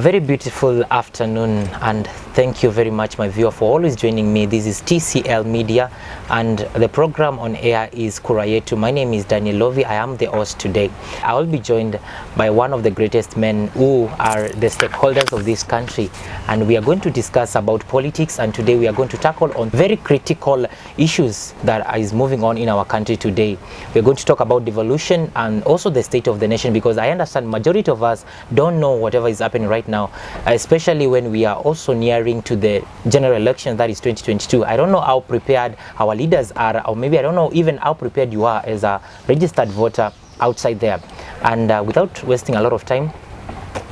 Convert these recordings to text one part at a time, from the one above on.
very beautiful afternoon, and thank you very much, my viewer, for always joining me. This is TCL Media, and the program on air is KURAYETU. My name is Daniel Lovi. I am the host today. I will be joined by one of the greatest men who are the stakeholders of this country, and we are going to discuss about politics. And today we are going to tackle on very critical issues that is moving on in our country today. We are going to talk about devolution and also the state of the nation, because I understand majority of us don't know whatever is happening right now, especially when we are also nearing to the general election, that is 2022. I don't know how prepared our leaders are, or maybe I don't know even how prepared you are as a registered voter outside there. And without wasting a lot of time,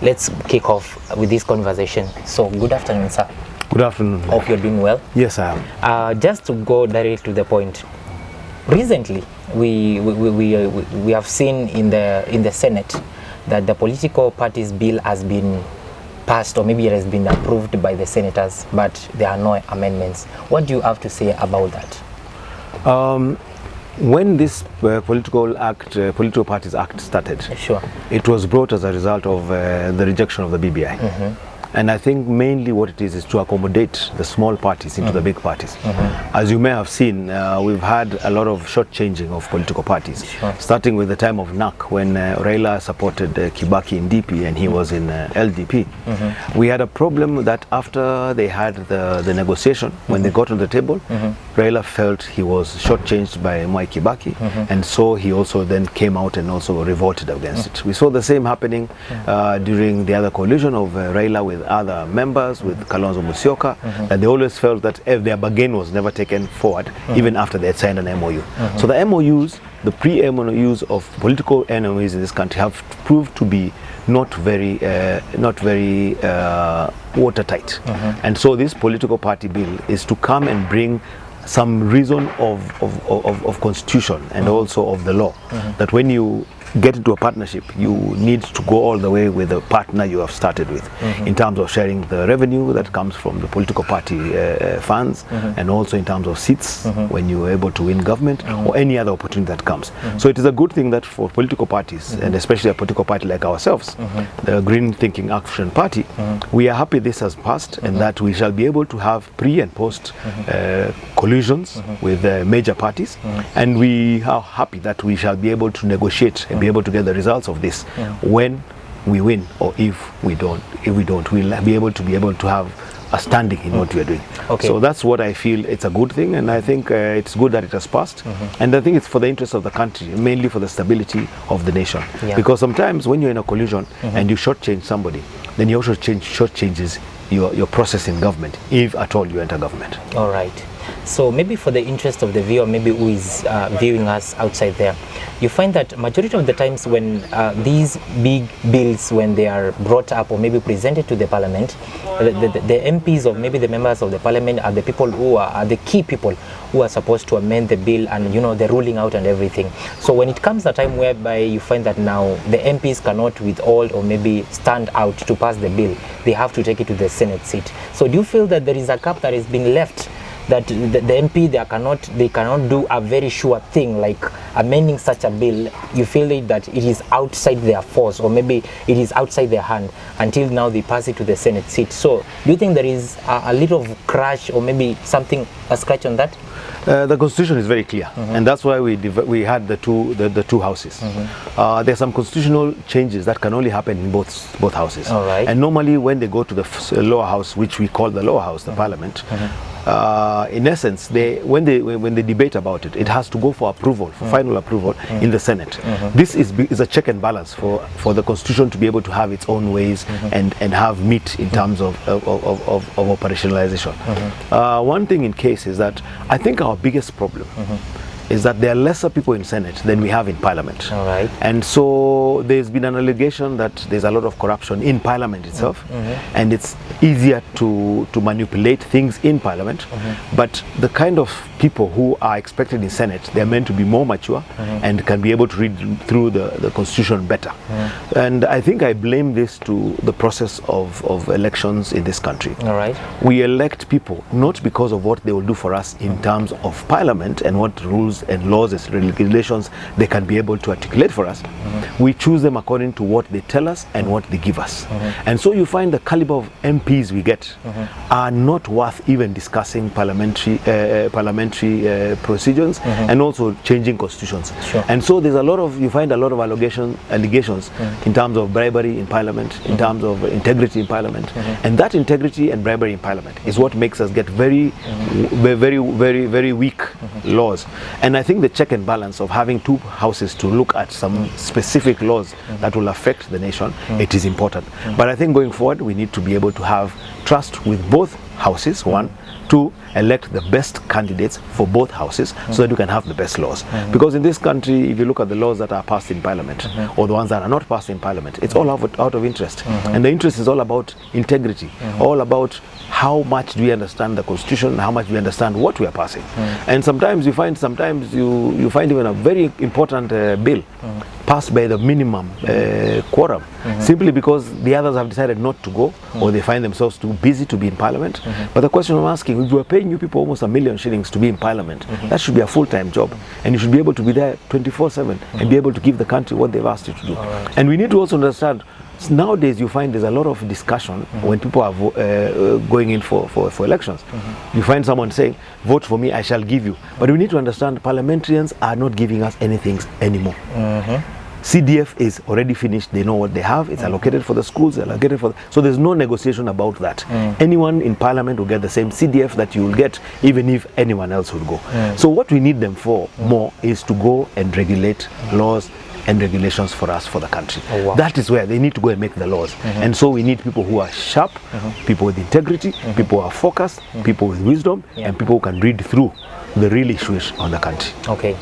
let's kick off with this conversation. So good afternoon, sir. Good afternoon. Hope you're doing well. Yes, I am. Just to go directly to the point, recently we have seen in the Senate that the political parties bill has been passed, or maybe it has been approved by the senators, but there are no amendments. What do you have to say about that? When this Political Parties Act started, sure, it was brought as a result of the rejection of the BBI. Mm-hmm. And I think mainly what it is to accommodate the small parties into the big parties. As you may have seen, we've had a lot of short-changing of political parties, sure, starting with the time of NAC, when Raila supported Kibaki in DP and he was in LDP. We had a problem that after they had the negotiation, when they got on the table, Raila felt he was short-changed by Mwai Kibaki, and so he also then came out and also revolted against it. We saw the same happening during the other coalition of Raila with other members, with Kalonzo Musyoka, and they always felt that if their bargain was never taken forward, even after they had signed an MOU. So the MOUs, the pre-MOUs of political enemies in this country, have proved to be not very watertight. And so this political party bill is to come and bring some reason of constitution and also of the law, that when you get into a partnership, you need to go all the way with the partner you have started with, in terms of sharing the revenue that comes from the political party funds, and also in terms of seats when you are able to win government, or any other opportunity that comes. So it is a good thing that for political parties, and especially a political party like ourselves, the Green Thinking Action Party, we are happy this has passed, and that we shall be able to have pre and post collisions with major parties, and we are happy that we shall be able to negotiate and be able to get the results of this when we win, or if we don't, we'll be able to have a standing in what we are doing. Okay. So that's what I feel. It's a good thing, and I think it's good that it has passed, and I think it's for the interest of the country, mainly for the stability of the nation. Because sometimes when you're in a collision and you shortchange somebody, then you also shortchanges your process in government, if at all you enter government. All right. So maybe for the interest of the viewer, maybe who is viewing us outside there, you find that majority of the times when these big bills, when they are brought up or maybe presented to the parliament, the MPs or maybe the members of the parliament are the people who are the key people who are supposed to amend the bill, and the ruling out and everything. So when it comes a time whereby you find that now the MPs cannot withhold or maybe stand out to pass the bill, they have to take it to the Senate seat. So do you feel that there is a gap that is being left, that the MP they cannot do a very sure thing like amending such a bill? You feel that it is outside their force, or maybe it is outside their hand, until now they pass it to the Senate seat. So do you think there is a little crash, or maybe something, a scratch on that? The constitution is very clear, and that's why we had the two houses. There are some constitutional changes that can only happen in both houses. All right. And normally when they go to the lower house, which we call the lower house, the parliament, in essence, when they debate about it, it has to go for approval, for final approval in the Senate. This is a check and balance for the constitution to be able to have its own ways and have meat in terms of operationalization. One thing in case is that I think our biggest problem is that there are lesser people in Senate than we have in Parliament. All right. And so there's been an allegation that there's a lot of corruption in Parliament itself, and it's easier to manipulate things in Parliament. But the kind of people who are expected in Senate, they're meant to be more mature and can be able to read through the Constitution better. And I think I blame this to the process of elections in this country. All right. We elect people not because of what they will do for us in terms of Parliament and what rules rules and laws and regulations they can be able to articulate for us, we choose them according to what they tell us and what they give us. And so you find the caliber of MPs we get are not worth even discussing parliamentary procedures and also changing constitutions. Sure. And so there's you find a lot of allegations in terms of bribery in parliament, in terms of integrity in parliament, and that integrity and bribery in parliament is what makes us get very weak laws. And I think the check and balance of having two houses to look at some specific laws that will affect the nation, it is important. But I think going forward, we need to be able to have trust with both houses, one, to elect the best candidates for both houses so that we can have the best laws. Because in this country, if you look at the laws that are passed in parliament or the ones that are not passed in parliament, it's all out of interest. And the interest is all about integrity, all about how much do we understand the constitution, how much do we understand what we are passing. And sometimes you find even a very important bill passed by the minimum quorum, simply because the others have decided not to go or they find themselves too busy to be in parliament. But the question I'm asking, if we are paying you people almost $1 million shillings to be in parliament, that should be a full-time job, and you should be able to be there 24/7 and be able to give the country what they've asked you to do. And we need to also understand, nowadays you find there's a lot of discussion when people are going in for elections. You find someone saying, vote for me, I shall give you. But we need to understand parliamentarians are not giving us anything anymore. CDF is already finished. They know what they have. It's allocated for the schools, so there's no negotiation about that. Anyone in parliament will get the same CDF that you will get, even if anyone else would go. So what we need them for more is to go and regulate laws and regulations for us, for the country. That is where they need to go and make the laws. And so we need people who are sharp, people with integrity, people who are focused, people with wisdom, and people who can read through the real issues on the country. Okay.